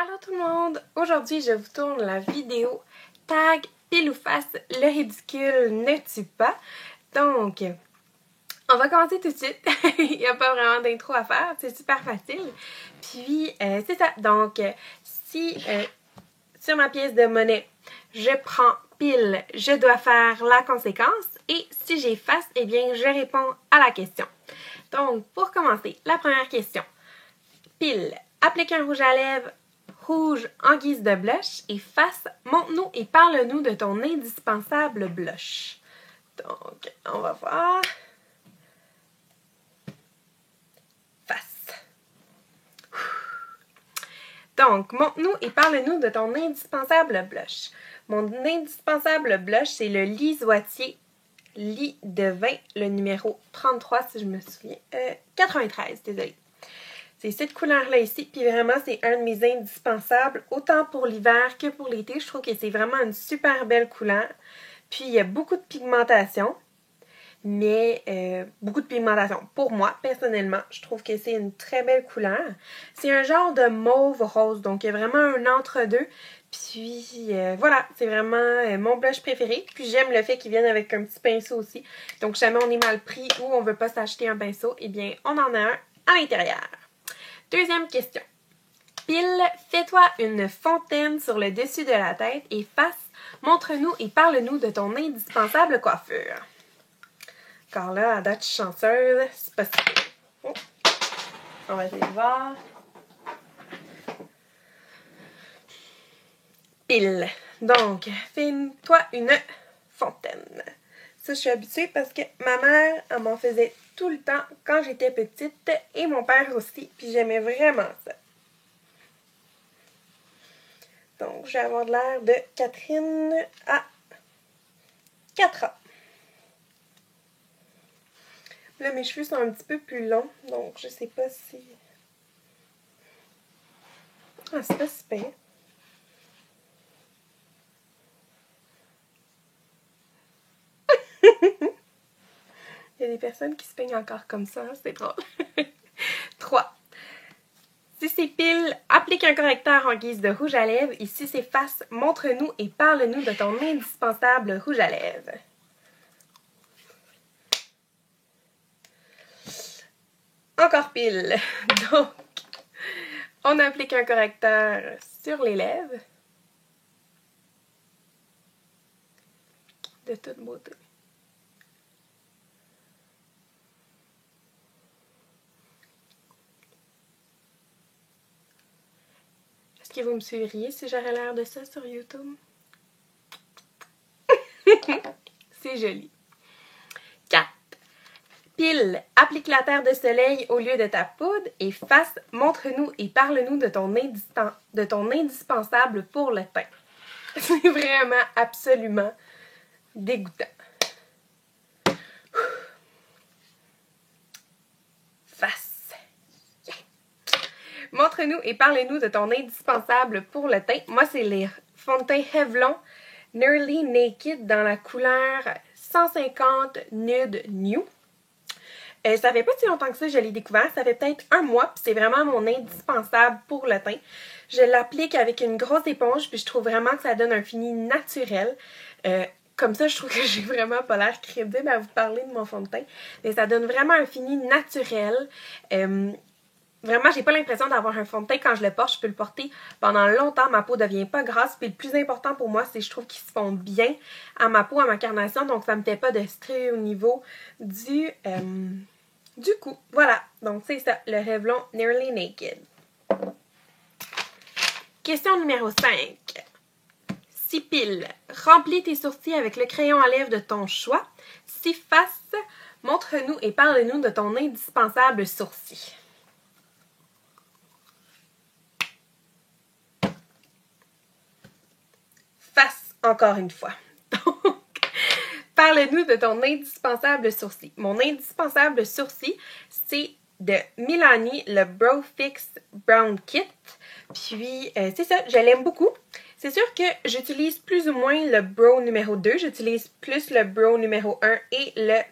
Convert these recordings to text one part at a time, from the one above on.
Allô tout le monde! Aujourd'hui, je vous tourne la vidéo tag pile ou face, le ridicule ne tue pas. Donc, on va commencer tout de suite. Il n'y a pas vraiment d'intro à faire, c'est super facile. Puis, c'est ça. Donc, si sur ma pièce de monnaie, je prends pile, je dois faire la conséquence. Et si j'ai face, eh bien, je réponds à la question. Donc, pour commencer, la première question. Pile, applique un rouge à lèvres rouge en guise de blush et face, montre-nous et parle-nous de ton indispensable blush. Donc, on va voir. Face. Donc, montre-nous et parle-nous de ton indispensable blush. Mon indispensable blush, c'est le Lisoitier Lit de Vin, le numéro 33, si je me souviens. 93, désolé. C'est cette couleur-là ici, puis vraiment, c'est un de mes indispensables, autant pour l'hiver que pour l'été. Je trouve que c'est vraiment une super belle couleur. Puis, il y a beaucoup de pigmentation, mais beaucoup de pigmentation. Pour moi, personnellement, je trouve que c'est une très belle couleur. C'est un genre de mauve rose, donc il y a vraiment un entre-deux. Puis, voilà, c'est vraiment mon blush préféré. Puis, j'aime le fait qu'il vienne avec un petit pinceau aussi. Donc, jamais on est mal pris ou on veut pas s'acheter un pinceau, eh bien, on en a un à l'intérieur. Deuxième question. Pile, fais-toi une fontaine sur le dessus de la tête et face, montre-nous et parle-nous de ton indispensable coiffure. Encore là, à date, je suis chanceuse, c'est pas si pire. Oh. On va essayer de voir. Pile. Donc, fais-toi une fontaine. Ça, je suis habituée parce que ma mère, elle m'en faisait tout le temps quand j'étais petite et mon père aussi, puis j'aimais vraiment ça. Donc, je vais avoir de l'air de Catherine à 4 ans. Là, mes cheveux sont un petit peu plus longs, donc je sais pas si... Ah, c'est pas super. Il y a des personnes qui se peignent encore comme ça, c'est drôle. 3. Si c'est pile, applique un correcteur en guise de rouge à lèvres et si c'est face, montre-nous et parle-nous de ton indispensable rouge à lèvres. Encore pile. Donc, on applique un correcteur sur les lèvres. De toute beauté. Est-ce que vous me suivriez si j'aurais l'air de ça sur YouTube? C'est joli. 4. Pile, applique la terre de soleil au lieu de ta poudre et face, montre-nous et parle-nous de ton indispensable pour le teint. C'est vraiment absolument dégoûtant. Face. Yeah. Montre-nous et parle-nous de ton indispensable pour le teint. Moi, c'est les fonds de teint Revlon Nearly Naked dans la couleur 150 Nude New. Ça fait pas si longtemps que ça, je l'ai découvert. Ça fait peut-être un mois, puis c'est vraiment mon indispensable pour le teint. Je l'applique avec une grosse éponge, puis je trouve vraiment que ça donne un fini naturel. Comme ça, je trouve que j'ai vraiment pas l'air crédible à vous parler de mon fond de teint. Mais ça donne vraiment un fini naturel. Vraiment, j'ai pas l'impression d'avoir un fond de teint quand je le porte. Je peux le porter pendant longtemps. Ma peau devient pas grasse. Puis le plus important pour moi, c'est que je trouve qu'il se fond bien à ma peau, à ma carnation. Donc, ça me fait pas de stries au niveau du cou. Voilà. Donc, c'est ça. Le Revlon Nearly Naked. Question numéro 5. Si pile, remplis tes sourcils avec le crayon à lèvres de ton choix. Si face, montre-nous et parle-nous de ton indispensable sourcil. Face, encore une fois. Donc, parle-nous de ton indispensable sourcil. Mon indispensable sourcil, c'est de Milani, le Brow Fix Brown Kit. Puis, c'est ça, je l'aime beaucoup. C'est sûr que j'utilise plus ou moins le Brow numéro 2. J'utilise plus le Brow numéro 1 et le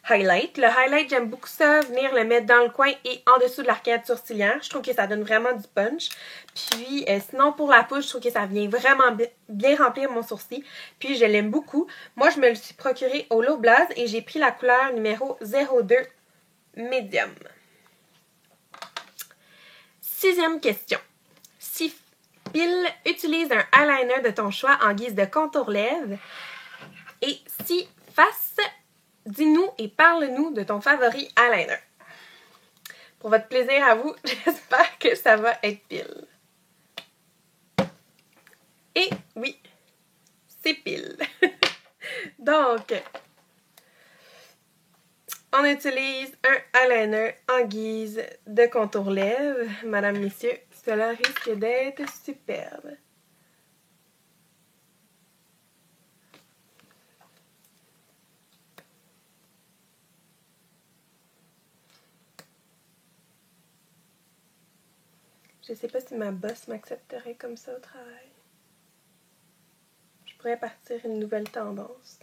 highlight. Le highlight, j'aime beaucoup ça, venir le mettre dans le coin et en dessous de l'arcade sourcilière. Je trouve que ça donne vraiment du punch. Puis sinon, pour la poudre, je trouve que ça vient vraiment bien remplir mon sourcil. Puis je l'aime beaucoup. Moi, je me le suis procuré au Low Blaze et j'ai pris la couleur numéro 02 Medium. 6e question. Si Phil utilise un eyeliner de ton choix en guise de contour lèvres et si face, dis-nous et parle-nous de ton favori eyeliner. Pour votre plaisir à vous, j'espère que ça va être Phil. Et oui, c'est Phil. Donc, on utilise un eyeliner en guise de contour lèvres. Madame, messieurs, cela risque d'être superbe. Je sais pas si ma boss m'accepterait comme ça au travail. Je pourrais partir une nouvelle tendance.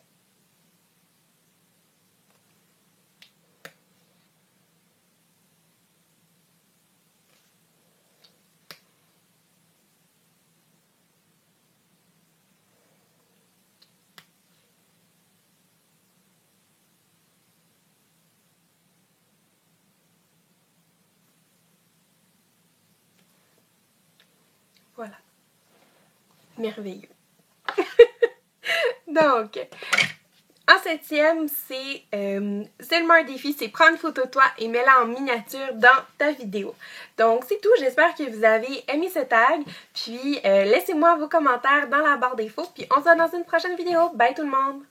Voilà. Merveilleux. Donc, en 7e, c'est seulement un défi, c'est prendre une photo de toi et mets-la en miniature dans ta vidéo. Donc, c'est tout. J'espère que vous avez aimé ce tag. Puis, laissez-moi vos commentaires dans la barre d'infos. Puis, on se voit dans une prochaine vidéo. Bye tout le monde!